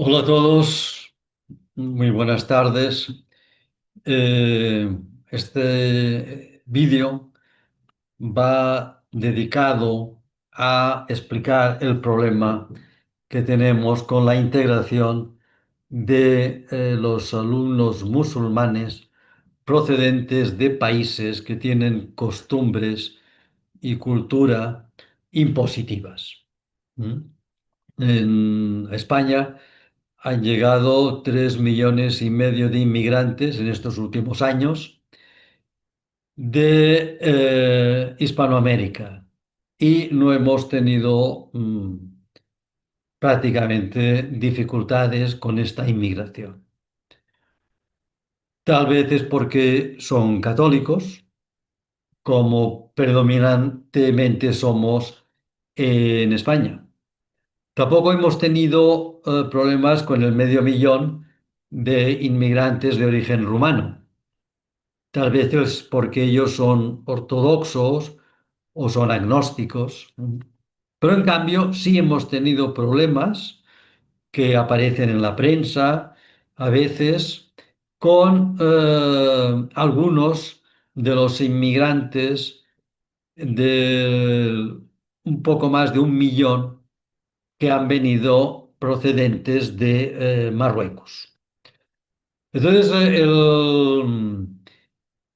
Hola a todos, muy buenas tardes. Este vídeo va dedicado a explicar el problema que tenemos con la integración de los alumnos musulmanes procedentes de países que tienen costumbres y cultura impositivas. ¿Mm? En España han llegado 3,5 millones de inmigrantes en estos últimos años de Hispanoamérica y no hemos tenido prácticamente dificultades con esta inmigración. Tal vez es porque son católicos, como predominantemente somos en España. Tampoco hemos tenido problemas con el medio millón de inmigrantes de origen rumano. Tal vez es porque ellos son ortodoxos o son agnósticos. Pero en cambio sí hemos tenido problemas que aparecen en la prensa a veces con algunos de los inmigrantes de un poco más de 1 millón que han venido procedentes de Marruecos. Entonces,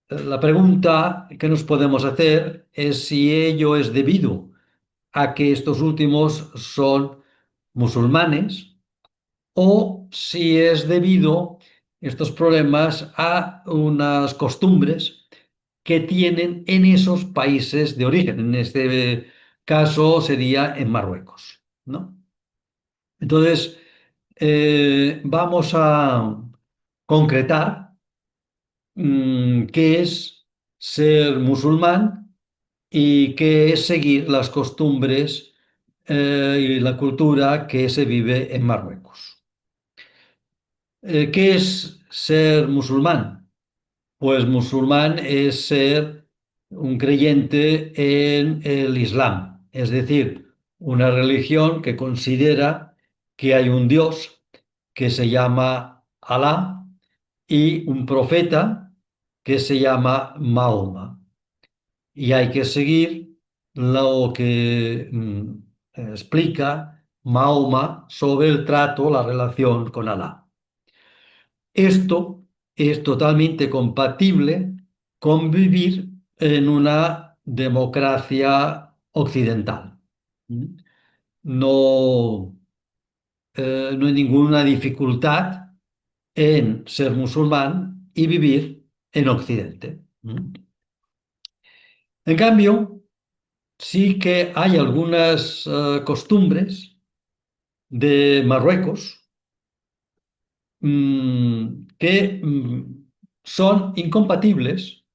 la pregunta que nos podemos hacer es si ello es debido a que estos últimos son musulmanes o si es debido estos problemas a unas costumbres que tienen en esos países de origen. En este caso sería en Marruecos, ¿no? Entonces, vamos a concretar qué es ser musulmán y qué es seguir las costumbres y la cultura que se vive en Marruecos. ¿Qué es ser musulmán? Pues musulmán es ser un creyente en el Islam, es decir, una religión que considera que hay un Dios que se llama Alá y un profeta que se llama Mahoma. Y hay que seguir lo que explica Mahoma sobre el trato, la relación con Alá. Esto es totalmente compatible con vivir en una democracia occidental. ¿Mm? No, no hay ninguna dificultad en ser musulmán y vivir en Occidente. ¿Mm? En cambio, sí que hay algunas costumbres de Marruecos que son incompatibles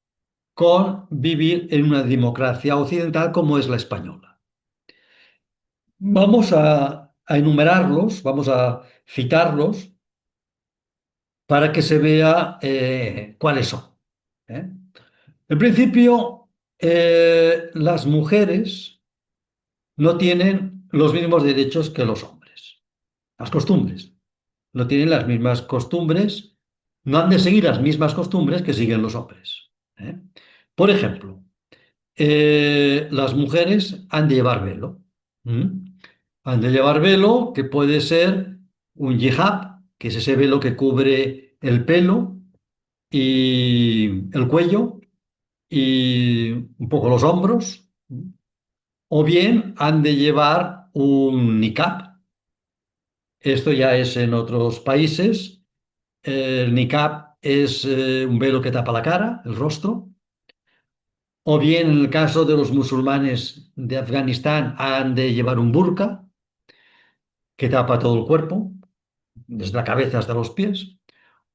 con vivir en una democracia occidental como es la española. Vamos a enumerarlos, vamos a citarlos para que se vea cuáles son. ¿Eh? En principio, las mujeres no tienen los mismos derechos que los hombres. Las costumbres. No tienen las mismas costumbres, no han de seguir las mismas costumbres que siguen los hombres. ¿Eh? Por ejemplo, las mujeres han de llevar velo. ¿Mm? Han de llevar velo, que puede ser un hijab, que es ese velo que cubre el pelo y el cuello y un poco los hombros. O bien han de llevar un niqab. Esto ya es en otros países. El niqab es un velo que tapa la cara, el rostro. O bien, en el caso de los musulmanes de Afganistán, han de llevar un burka que tapa todo el cuerpo, desde la cabeza hasta los pies.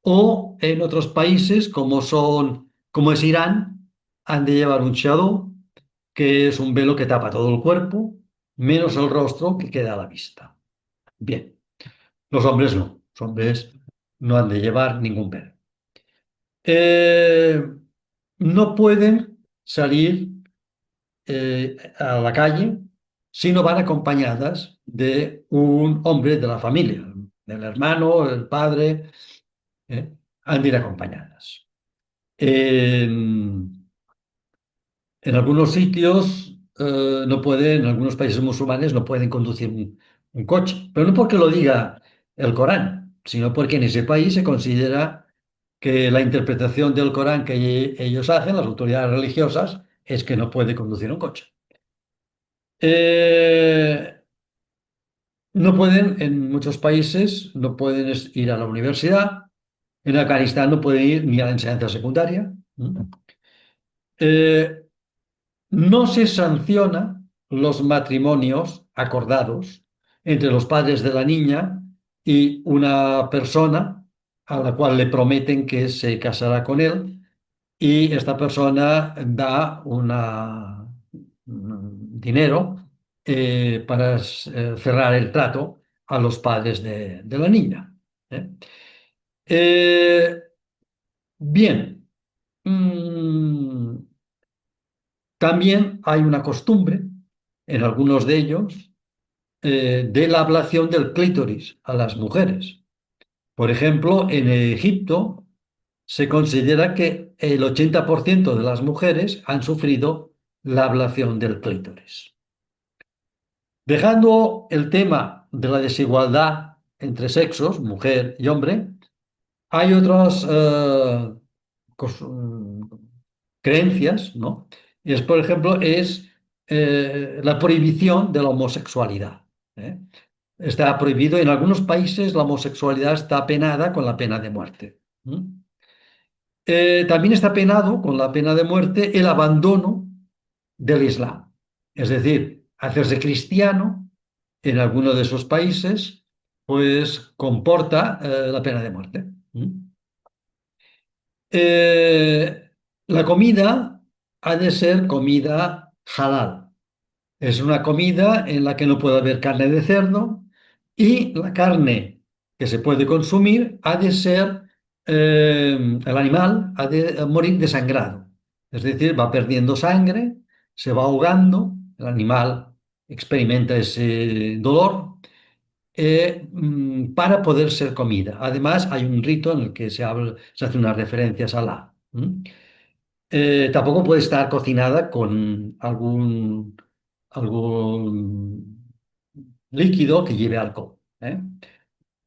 O en otros países, como es Irán, han de llevar un chador, que es un velo que tapa todo el cuerpo, menos el rostro que queda a la vista. Bien, los hombres no. Los hombres no han de llevar ningún velo. Eh, no pueden salir a la calle si no van acompañadas de un hombre de la familia. el hermano, el padre, ¿eh? Han de ir acompañadas. En algunos sitios no pueden, en algunos países musulmanes no pueden conducir un coche, pero no porque lo diga el Corán, sino porque en ese país se considera que la interpretación del Corán que ellos hacen, las autoridades religiosas, es que no puede conducir un coche. Eh, no pueden, en muchos países, no pueden ir a la universidad. En Afganistán no pueden ir ni a la enseñanza secundaria. ¿Mm? Eh, No se sanciona los matrimonios acordados entre los padres de la niña y una persona a la cual le prometen que se casará con él y esta persona da un dinero para cerrar el trato a los padres de la niña. ¿Eh? Eh, bien. Mm, También hay una costumbre, en algunos de ellos, de la ablación del clítoris a las mujeres. Por ejemplo, en Egipto se considera que el 80% de las mujeres han sufrido la ablación del clítoris. Dejando el tema de la desigualdad entre sexos, mujer y hombre, hay otras creencias, ¿no? Y es, por ejemplo, es la prohibición de la homosexualidad. ¿Eh? Está prohibido, en algunos países la homosexualidad está penada con la pena de muerte. ¿Mm? También está penado con la pena de muerte el abandono del Islam. Es decir, hacerse cristiano en alguno de esos países, pues comporta la pena de muerte. ¿Mm? Eh, la comida ha de ser comida halal. Es una comida en la que no puede haber carne de cerdo y la carne que se puede consumir ha de ser, el animal ha de morir desangrado. Es decir, va perdiendo sangre, se va ahogando, el animal experimenta ese dolor para poder ser comida. Además, hay un rito en el que se hace unas referencias a Alá. Tampoco puede estar cocinada con algún líquido que lleve alcohol.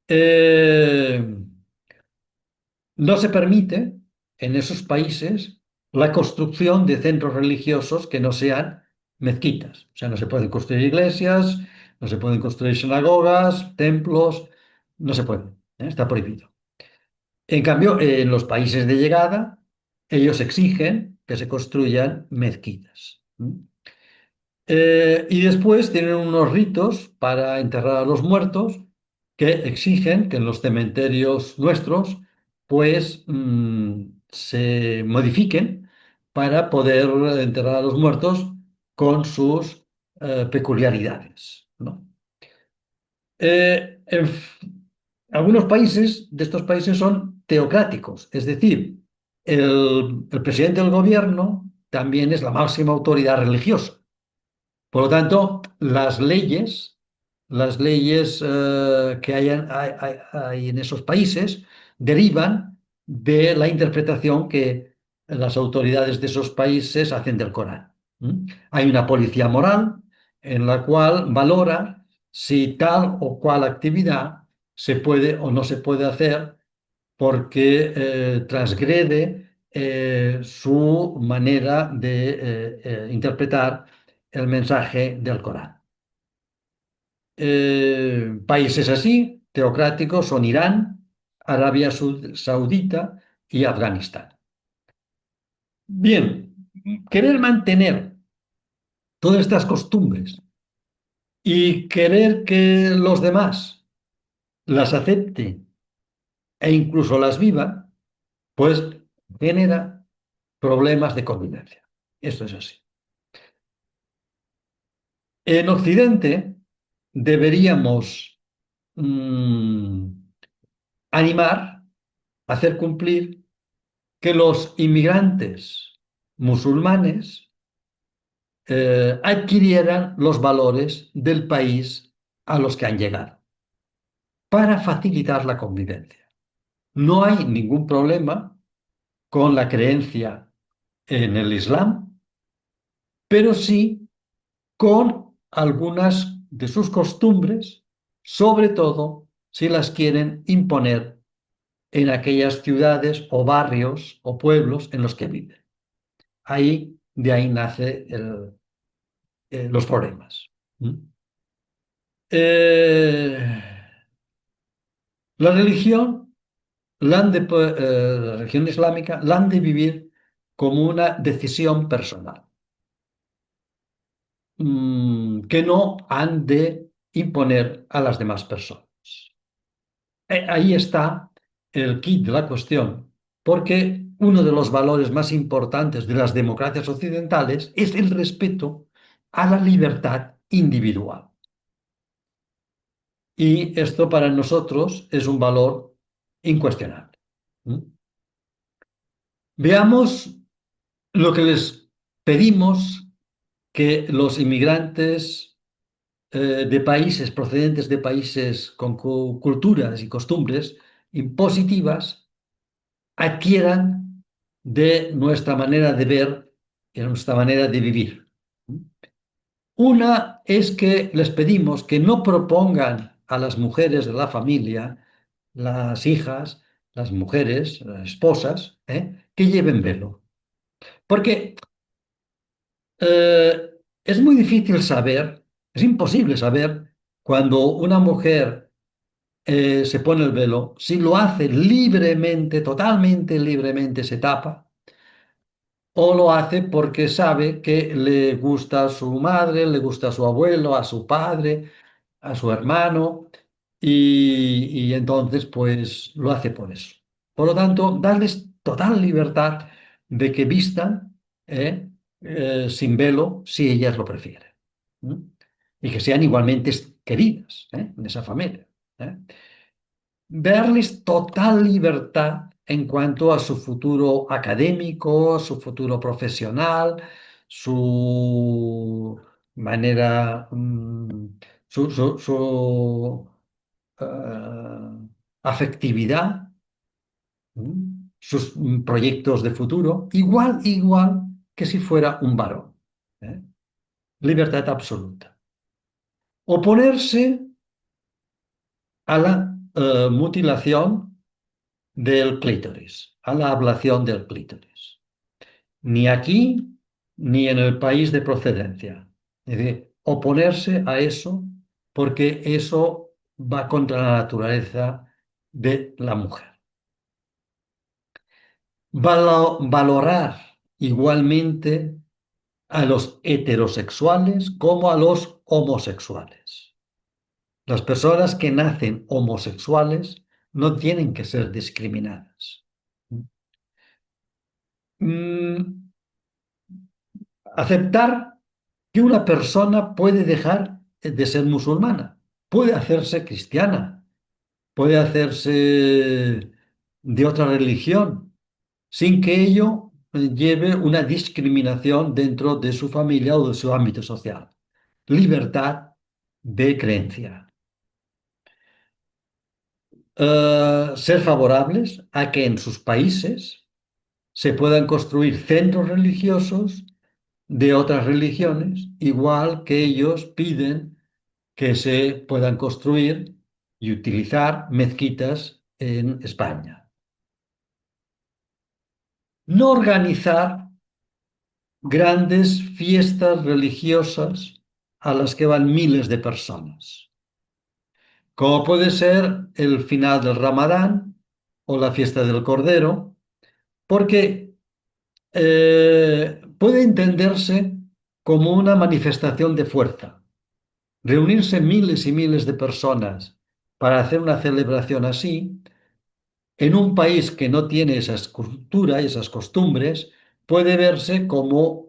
Eh, no se permite en esos países la construcción de centros religiosos que no sean mezquitas. O sea, no se pueden construir iglesias, no se pueden construir sinagogas, templos, no se puede. Está prohibido. En cambio, en los países de llegada, ellos exigen que se construyan mezquitas. Y después tienen unos ritos para enterrar a los muertos que exigen que en los cementerios nuestros pues se modifiquen para poder enterrar a los muertos con sus peculiaridades, ¿no? Algunos países de estos países son teocráticos, es decir, el presidente del gobierno también es la máxima autoridad religiosa. Por lo tanto, las leyes que hay en esos países derivan de la interpretación que las autoridades de esos países hacen del Corán. ¿Mm? Hay una policía moral en la cual valora si tal o cual actividad se puede o no se puede hacer porque transgrede su manera de interpretar el mensaje del Corán. Países así, teocráticos, son Irán, Arabia Saudita y Afganistán. Bien, querer mantener todas estas costumbres y querer que los demás las acepten e incluso las vivan, pues genera problemas de convivencia. Esto es así. En Occidente deberíamos mm, animar, hacer cumplir que los inmigrantes musulmanes adquirieran los valores del país a los que han llegado. para facilitar la convivencia. No hay ningún problema con la creencia en el Islam, pero sí con algunas de sus costumbres, sobre todo si las quieren imponer en aquellas ciudades o barrios o pueblos en los que viven. De ahí nacen los problemas. ¿Mm? Eh, la religión, la religión islámica, la han de vivir como una decisión personal, que no han de imponer a las demás personas. Ahí está el quid de la cuestión, porque uno de los valores más importantes de las democracias occidentales es el respeto a la libertad individual. Y esto para nosotros es un valor incuestionable. ¿Mm? Veamos lo que les pedimos que los inmigrantes de países procedentes de países con culturas y costumbres impositivas adquieran de nuestra manera de ver y nuestra manera de vivir. Una es que les pedimos que no propongan a las mujeres de la familia, las hijas, las mujeres, las esposas, que lleven velo. Porque eh, es muy difícil saber, es imposible saber cuando una mujer se pone el velo, si lo hace libremente, totalmente libremente, se tapa, o lo hace porque sabe que le gusta a su madre, le gusta a su abuelo, a su padre, a su hermano, y entonces pues lo hace por eso. Por lo tanto, darles total libertad de que vistan sin velo si ellas lo prefieren. ¿Mm? Y que sean igualmente queridas en esa familia. ¿Eh? Darles total libertad en cuanto a su futuro académico, su futuro profesional, su manera, su, afectividad, sus proyectos de futuro, igual que si fuera un varón. ¿Eh? Libertad absoluta. Oponerse a la mutilación del clítoris, a la ablación del clítoris. Ni aquí ni en el país de procedencia. Es decir, oponerse a eso porque eso va contra la naturaleza de la mujer. Valorar igualmente a los heterosexuales como a los homosexuales. Las personas que nacen homosexuales no tienen que ser discriminadas. Mm, Aceptar que una persona puede dejar de ser musulmana, puede hacerse cristiana, puede hacerse de otra religión, sin que ello lleve una discriminación dentro de su familia o de su ámbito social. Libertad de creencia. Ser favorables a que en sus países se puedan construir centros religiosos de otras religiones, igual que ellos piden que se puedan construir y utilizar mezquitas en España. No organizar grandes fiestas religiosas a las que van miles de personas, como puede ser el final del Ramadán o la fiesta del Cordero, porque puede entenderse como una manifestación de fuerza. Reunirse miles y miles de personas para hacer una celebración así, en un país que no tiene esa cultura y esas costumbres, puede verse como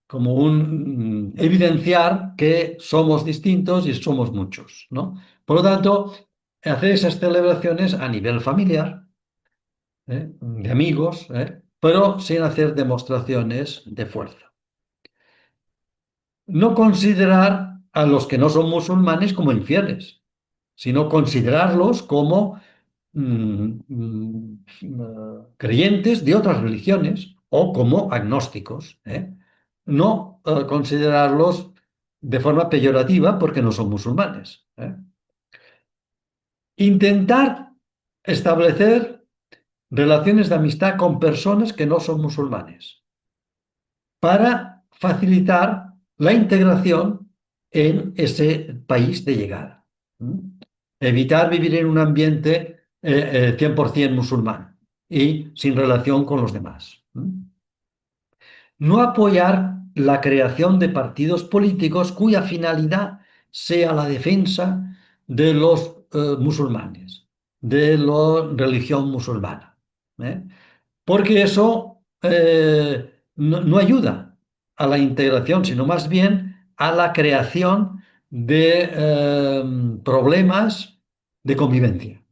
como un evidenciar que somos distintos y somos muchos, ¿no? Por lo tanto, hacer esas celebraciones a nivel familiar, de amigos, pero sin hacer demostraciones de fuerza. No considerar a los que no son musulmanes como infieles. sino considerarlos como creyentes de otras religiones o como agnósticos, ¿eh? No considerarlos de forma peyorativa porque no son musulmanes, ¿eh? Intentar establecer relaciones de amistad con personas que no son musulmanes para facilitar la integración en ese país de llegada. ¿Mm? Evitar vivir en un ambiente 100% musulmán y sin relación con los demás. ¿Mm? No apoyar la creación de partidos políticos cuya finalidad sea la defensa de los musulmanes, de la religión musulmana. ¿Eh? Porque eso no ayuda a la integración, sino más bien a la creación de problemas de convivencia.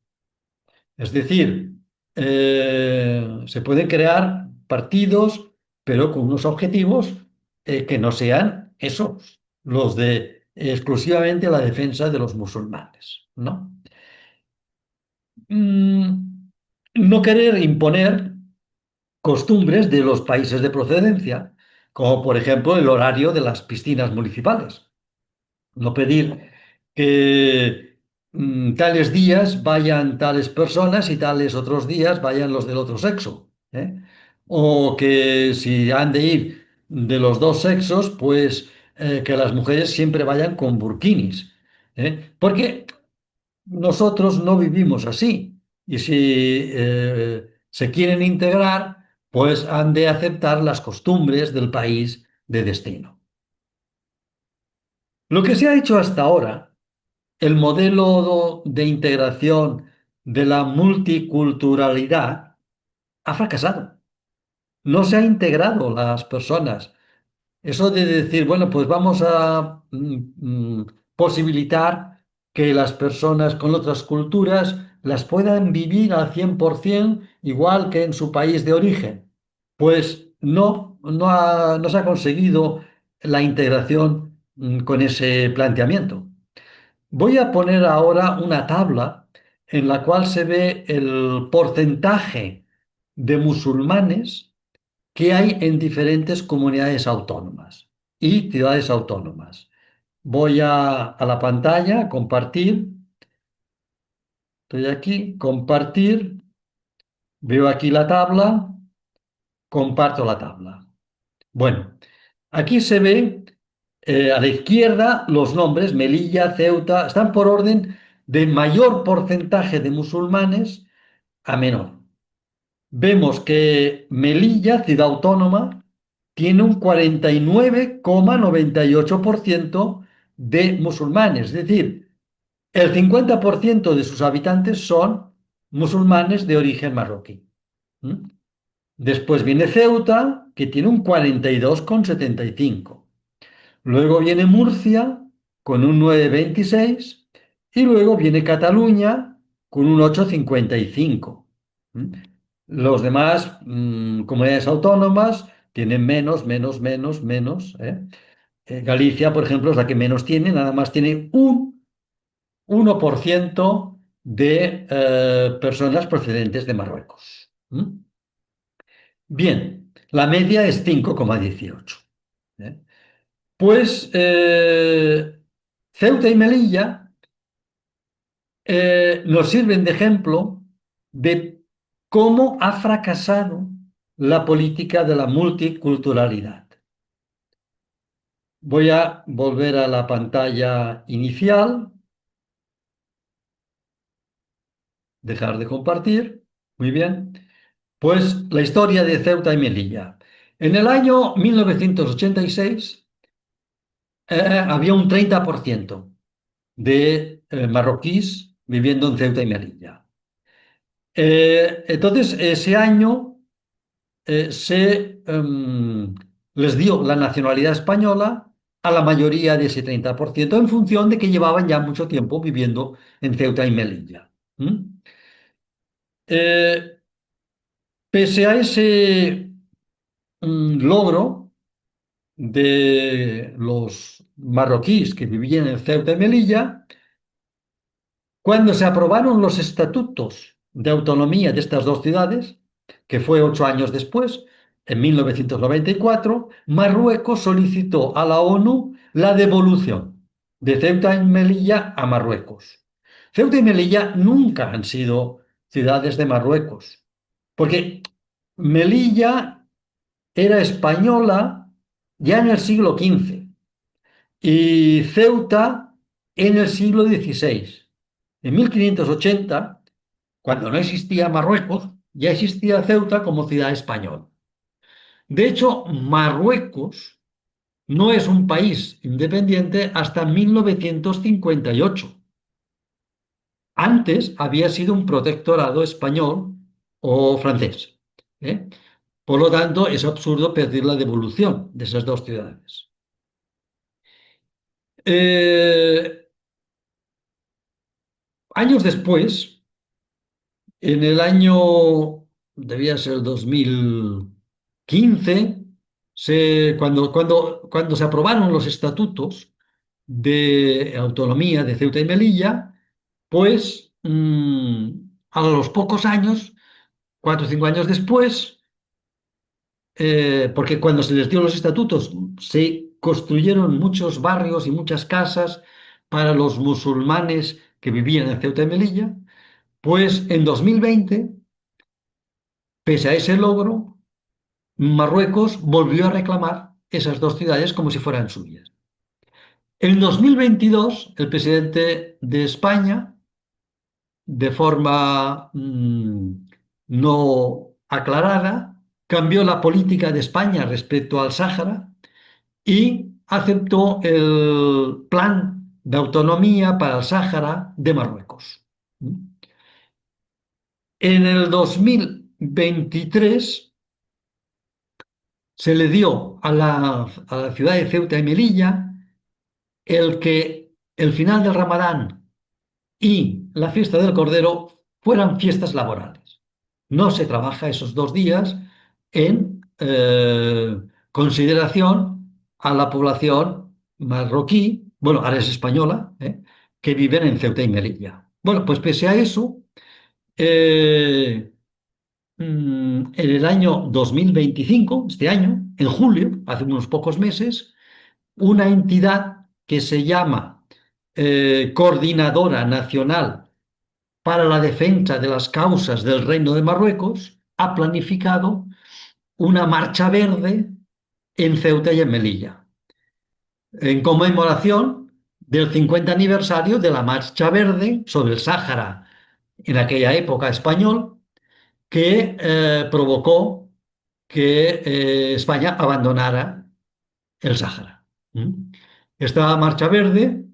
Es decir, se pueden crear partidos, pero con unos objetivos que no sean esos, los de exclusivamente la defensa de los musulmanes, ¿no? Mm, no querer imponer costumbres de los países de procedencia, como por ejemplo el horario de las piscinas municipales. No pedir que tales días vayan tales personas y tales otros días vayan los del otro sexo, ¿eh? O que si han de ir de los dos sexos, pues que las mujeres siempre vayan con burkinis, ¿eh? Porque nosotros no vivimos así. Y si se quieren integrar, pues han de aceptar las costumbres del país de destino. Lo que se ha hecho hasta ahora, el modelo de integración de la multiculturalidad, ha fracasado. No se ha integrado las personas. Eso de decir, bueno, pues vamos a posibilitar que las personas con otras culturas las puedan vivir al 100% igual que en su país de origen. Pues no se ha conseguido la integración con ese planteamiento. Voy a poner ahora una tabla en la cual se ve el porcentaje de musulmanes que hay en diferentes comunidades autónomas y ciudades autónomas. Voy a la pantalla, compartir. Estoy aquí, compartir. Veo aquí la tabla, comparto la tabla. Bueno, aquí se ve a la izquierda los nombres, Melilla, Ceuta, están por orden de mayor porcentaje de musulmanes a menor. Vemos que Melilla, ciudad autónoma, tiene un 49,98% de musulmanes, es decir, el 50% de sus habitantes son musulmanes de origen marroquí. ¿Mm? Después viene Ceuta, que tiene un 42,75%. Luego viene Murcia con un 9,26 y luego viene Cataluña con un 8,55. ¿Mm? Los demás comunidades autónomas tienen menos, menos, menos, menos, ¿eh? Galicia, por ejemplo, es la que menos tiene, nada más tiene un 1% de personas procedentes de Marruecos. ¿Mm? Bien, la media es 5,18. ¿Eh? Pues Ceuta y Melilla nos sirven de ejemplo de cómo ha fracasado la política de la multiculturalidad. Voy a volver a la pantalla inicial, dejar de compartir. Muy bien. Pues la historia de Ceuta y Melilla. En el año 1986 había un 30% de marroquíes viviendo en Ceuta y Melilla. Entonces, ese año les dio la nacionalidad española a la mayoría de ese 30% en función de que llevaban ya mucho tiempo viviendo en Ceuta y Melilla. ¿Mm? Eh, Pese a ese logro de los marroquíes que vivían en Ceuta y Melilla, Cuando se aprobaron los estatutos de autonomía de estas dos ciudades, que fue 8 años después, en 1994, Marruecos solicitó a la ONU la devolución de Ceuta y Melilla a Marruecos. Ceuta y Melilla nunca han sido ciudades de Marruecos, porque Melilla era española ya en el siglo XV y Ceuta en el siglo XVI. En 1580, cuando no existía Marruecos, ya existía Ceuta como ciudad española. De hecho, Marruecos no es un país independiente hasta 1958. Antes había sido un protectorado español o francés. ¿Eh? Por lo tanto, es absurdo pedir la devolución de esas dos ciudades. Eh, Años después, en el año, debía ser 2015, cuando se aprobaron los estatutos de autonomía de Ceuta y Melilla, pues a los pocos años, 4 o 5 años después, porque cuando se les dio los estatutos se construyeron muchos barrios y muchas casas para los musulmanes que vivían en Ceuta y Melilla, pues en 2020, pese a ese logro, Marruecos volvió a reclamar esas dos ciudades como si fueran suyas. En 2022, el presidente de España, de forma no aclarada, cambió la política de España respecto al Sáhara y aceptó el plan de autonomía para el Sáhara de Marruecos. En el 2023 se le dio a la ciudad de Ceuta y Melilla el final del Ramadán y la fiesta del Cordero fueran fiestas laborales. No se trabaja esos 2 días en consideración a la población marroquí, bueno, ahora es española, que viven en Ceuta y Melilla. Bueno, pues pese a eso, eh, en el año 2025, este año, en julio, hace unos pocos meses, una entidad que se llama Coordinadora Nacional para la Defensa de las Causas del Reino de Marruecos ha planificado una marcha verde en Ceuta y en Melilla, en conmemoración del 50 aniversario de la Marcha Verde sobre el Sáhara, en aquella época español, que provocó que España abandonara el Sáhara. Esta Marcha Verde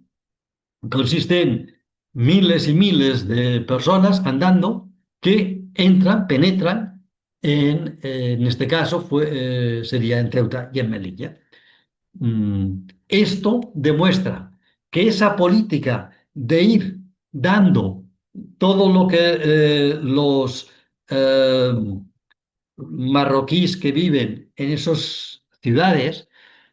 consiste en miles y miles de personas andando que entran, penetran en este caso sería en Ceuta y en Melilla. Esto demuestra que esa política de ir dando todo lo que los eh, marroquíes que viven en esas ciudades,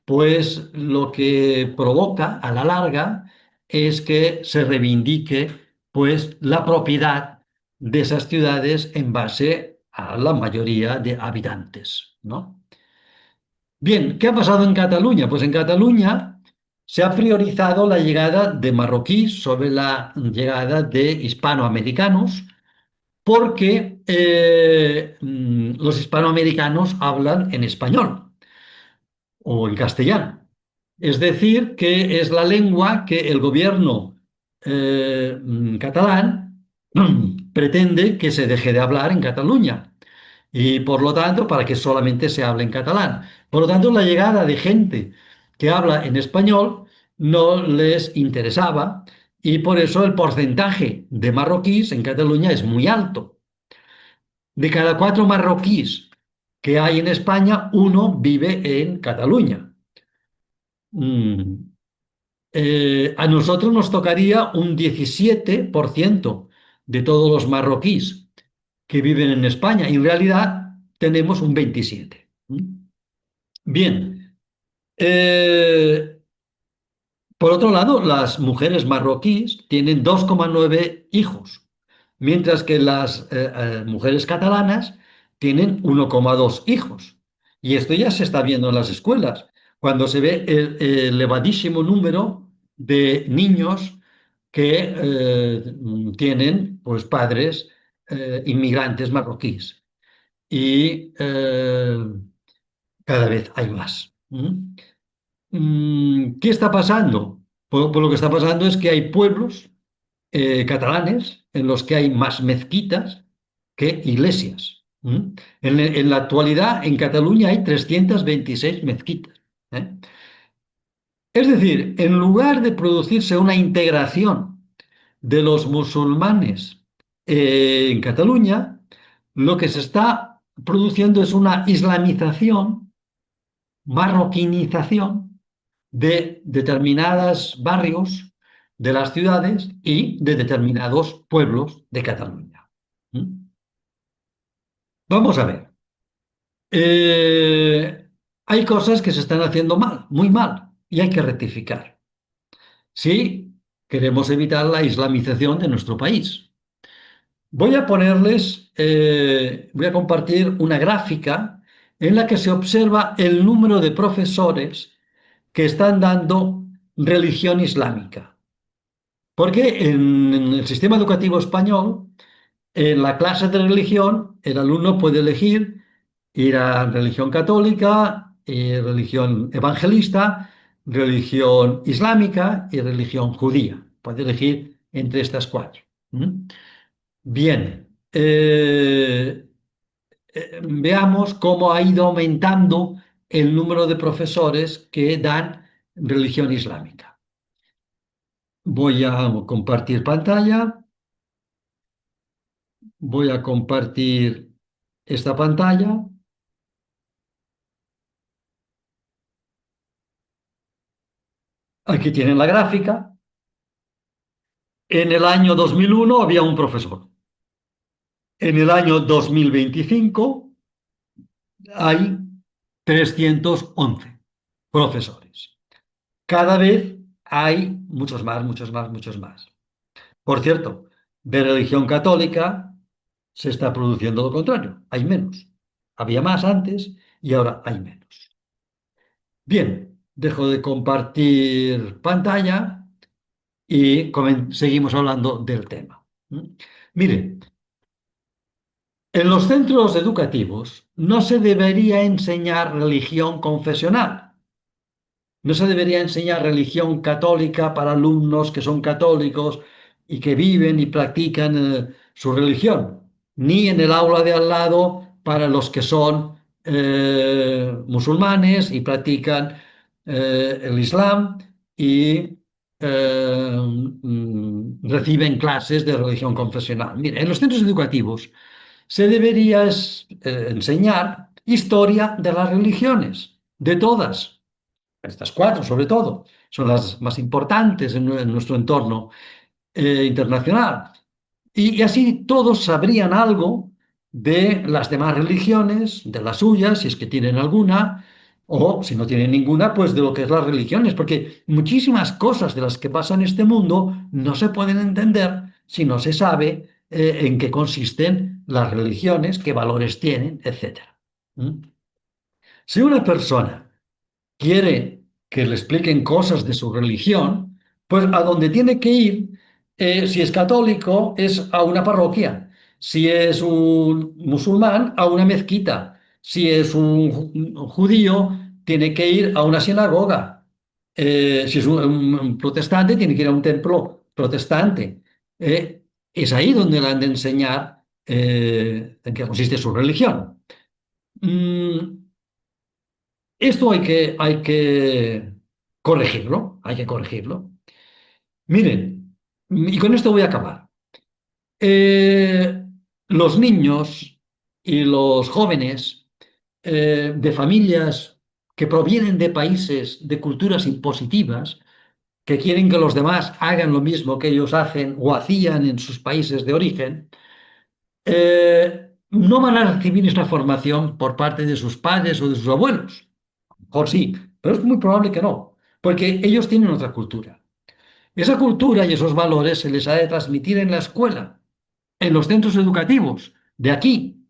pues lo que provoca a la larga es que se reivindique pues la propiedad de esas ciudades en base a la mayoría de habitantes, ¿no? Bien, ¿qué ha pasado en Cataluña? Pues en Cataluña se ha priorizado la llegada de marroquíes sobre la llegada de hispanoamericanos porque los hispanoamericanos hablan en español o en castellano. Es decir, que es la lengua que el gobierno catalán pretende que se deje de hablar en Cataluña y por lo tanto para que solamente se hable en catalán. Por lo tanto, la llegada de gente que habla en español no les interesaba y por eso el porcentaje de marroquíes en Cataluña es muy alto. De cada 4 marroquíes que hay en España, uno vive en Cataluña. Mm, a nosotros nos tocaría un 17% de todos los marroquíes que viven en España y en realidad tenemos un 27%. Bien, eh, Por otro lado, las mujeres marroquíes tienen 2,9 hijos, mientras que las mujeres catalanas tienen 1,2 hijos. Y esto ya se está viendo en las escuelas, cuando se ve el elevadísimo número de niños que tienen pues, padres inmigrantes marroquíes. Y cada vez hay más. ¿Mm? ¿Qué está pasando? Pues lo que está pasando es que hay pueblos catalanes en los que hay más mezquitas que iglesias. ¿Mm? En la actualidad, en Cataluña hay 326 mezquitas. ¿Eh? Es decir, en lugar de producirse una integración de los musulmanes en Cataluña, lo que se está produciendo es una islamización, marroquinización de determinados barrios de las ciudades y de determinados pueblos de Cataluña. ¿Mm? Vamos a ver. Hay cosas que se están haciendo mal, muy mal, y hay que rectificar. Si queremos evitar la islamización de nuestro país. Voy a compartir una gráfica en la que se observa el número de profesores que están dando religión islámica. Porque en el sistema educativo español, en la clase de religión, el alumno puede elegir ir a religión católica, religión evangelista, religión islámica y religión judía. Puede elegir entre estas cuatro. ¿Mm? Bien, veamos cómo ha ido aumentando el número de profesores que dan religión islámica. Voy a compartir pantalla. Voy a compartir esta pantalla. Aquí tienen la gráfica. En el año 2001 había un profesor. En el año 2025 hay 311 profesores. Cada vez hay muchos más, muchos más, muchos más. Por cierto, de religión católica se está produciendo lo contrario. Hay menos. Había más antes y ahora hay menos. Bien, dejo de compartir pantalla y seguimos hablando del tema. ¿Mm? Mire, en los centros educativos no se debería enseñar religión confesional. No se debería enseñar religión católica para alumnos que son católicos y que viven y practican su religión, ni en el aula de al lado para los que son musulmanes y practican el Islam y reciben clases de religión confesional. Mire, en los centros educativos se debería enseñar historia de las religiones, de todas. Estas cuatro, sobre todo, son las más importantes en nuestro entorno internacional. Y así todos sabrían algo de las demás religiones, de las suyas, si es que tienen alguna, o si no tienen ninguna, pues de lo que es las religiones, porque muchísimas cosas de las que pasan en este mundo no se pueden entender si no se sabe en qué consisten las religiones, qué valores tienen, etcétera. ¿Mm? Si una persona quiere que le expliquen cosas de su religión, pues a donde tiene que ir, si es católico, es a una parroquia. Si es un musulmán, a una mezquita. Si es un judío, tiene que ir a una sinagoga. Si es un protestante, tiene que ir a un templo protestante. Es ahí donde le han de enseñar en qué consiste su religión. Mm, Esto hay que corregirlo, hay que corregirlo. Miren, y con esto voy a acabar. Eh, los niños y los jóvenes de familias que provienen de países de culturas impositivas, que quieren que los demás hagan lo mismo que ellos hacen o hacían en sus países de origen, no van a recibir esta formación por parte de sus padres o de sus abuelos. Mejor sí, pero es muy probable que no. porque ellos tienen otra cultura. Esa cultura y esos valores se les ha de transmitir en la escuela, en los centros educativos de aquí,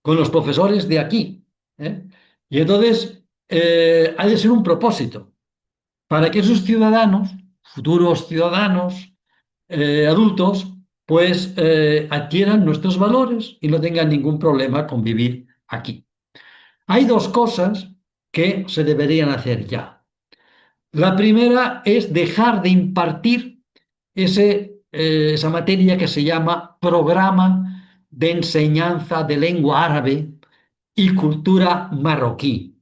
con los profesores de aquí. ¿Eh? Y entonces ha de ser un propósito para que esos ciudadanos, futuros ciudadanos adultos, pues adquieran nuestros valores y no tengan ningún problema con vivir aquí. Hay dos cosas que se deberían hacer ya. La primera es dejar de impartir esa materia que se llama Programa de Enseñanza de Lengua Árabe y Cultura Marroquí,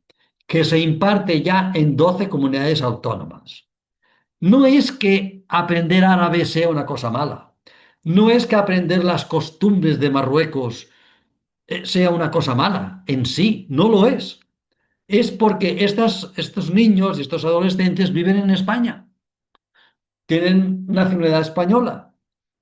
que se imparte ya en 12 comunidades autónomas. No es que aprender árabe sea una cosa mala, no es que aprender las costumbres de Marruecos sea una cosa mala en sí, no lo es. Es porque estos niños y estos adolescentes viven en España, tienen nacionalidad española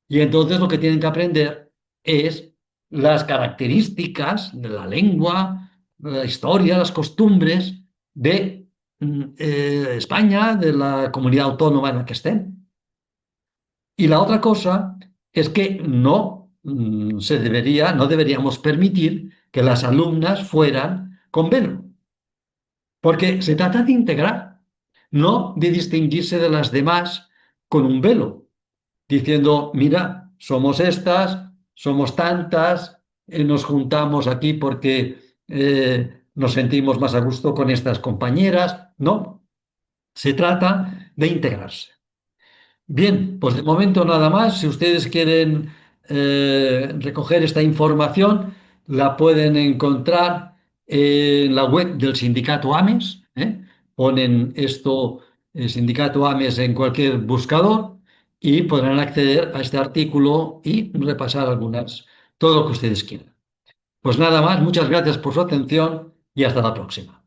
y entonces lo que tienen que aprender es las características de la lengua, la historia, las costumbres de España, de la comunidad autónoma en la que estén. Y la otra cosa es que no deberíamos permitir que las alumnas fueran con velo, porque se trata de integrar, no de distinguirse de las demás con un velo, diciendo, mira, somos estas, somos tantas, nos juntamos aquí porque nos sentimos más a gusto con estas compañeras. No, se trata de integrarse. Bien, pues de momento nada más. Si ustedes quieren recoger esta información, la pueden encontrar en la web del sindicato AMES. ¿Eh? Ponen esto, sindicato AMES, en cualquier buscador y podrán acceder a este artículo y repasar todo lo que ustedes quieran. Pues nada más, muchas gracias por su atención y hasta la próxima.